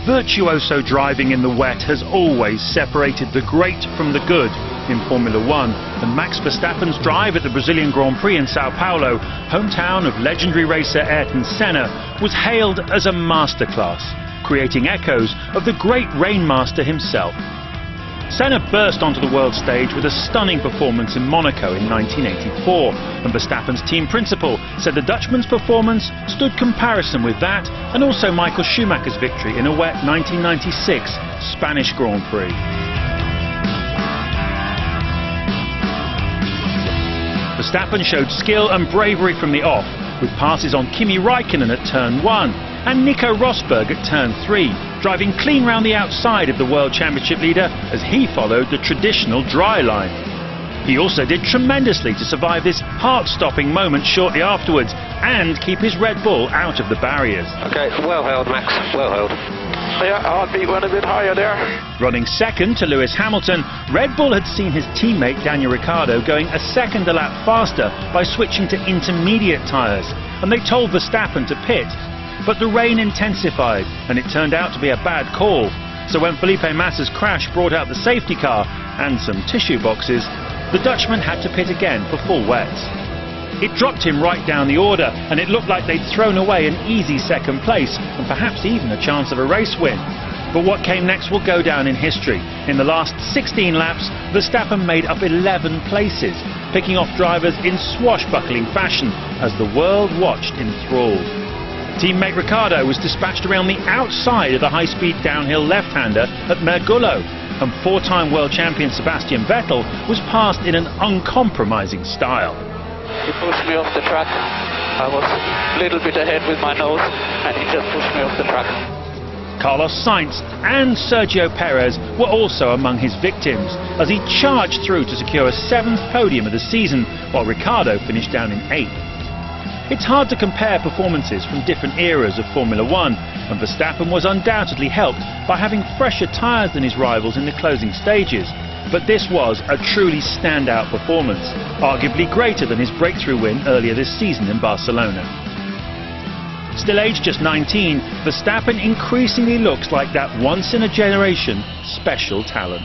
Virtuoso driving in the wet has always separated the great from the good in Formula One, and Max Verstappen's drive at the Brazilian Grand Prix in Sao Paulo, hometown of legendary racer Ayrton Senna, was hailed as a masterclass, creating echoes of the great rainmaster himself. Senna burst onto the world stage with a stunning performance in Monaco in 1984, and Verstappen's team principal said the Dutchman's performance stood comparison with that and also Michael Schumacher's victory in a wet 1996 Spanish Grand Prix. Verstappen showed skill and bravery from the off, with passes on Kimi Räikkönen at turn 1 and Nico Rosberg at turn 3, driving clean round the outside of the World Championship leader as he followed the traditional dry line. He also did tremendously to survive this heart-stopping moment shortly afterwards and keep his Red Bull out of the barriers. Okay, well held, Max, well held. Yeah, heartbeat went a bit higher there. Running second to Lewis Hamilton, Red Bull had seen his teammate Daniel Ricciardo going a second a lap faster by switching to intermediate tyres, and they told Verstappen to pit. But the rain intensified, and it turned out to be a bad call. So when Felipe Massa's crash brought out the safety car and some tissue boxes, the Dutchman had to pit again for full wets. It dropped him right down the order, and it looked like they'd thrown away an easy second place and perhaps even a chance of a race win. But what came next will go down in history. In the last 16 laps, Verstappen made up 11 places, picking off drivers in swashbuckling fashion as the world watched enthralled. Teammate Ricciardo was dispatched around the outside of the high-speed downhill left-hander at Mergullo, and four-time world champion Sebastian Vettel was passed in an uncompromising style. He pushed me off the track. I was a little bit ahead with my nose, and he just pushed me off the track. Carlos Sainz and Sergio Perez were also among his victims, as he charged through to secure a 7th podium of the season, while Ricciardo finished down in 8th. It's hard to compare performances from different eras of Formula One, and Verstappen was undoubtedly helped by having fresher tyres than his rivals in the closing stages. But this was a truly standout performance, arguably greater than his breakthrough win earlier this season in Barcelona. Still aged just 19, Verstappen increasingly looks like that once-in-a-generation special talent.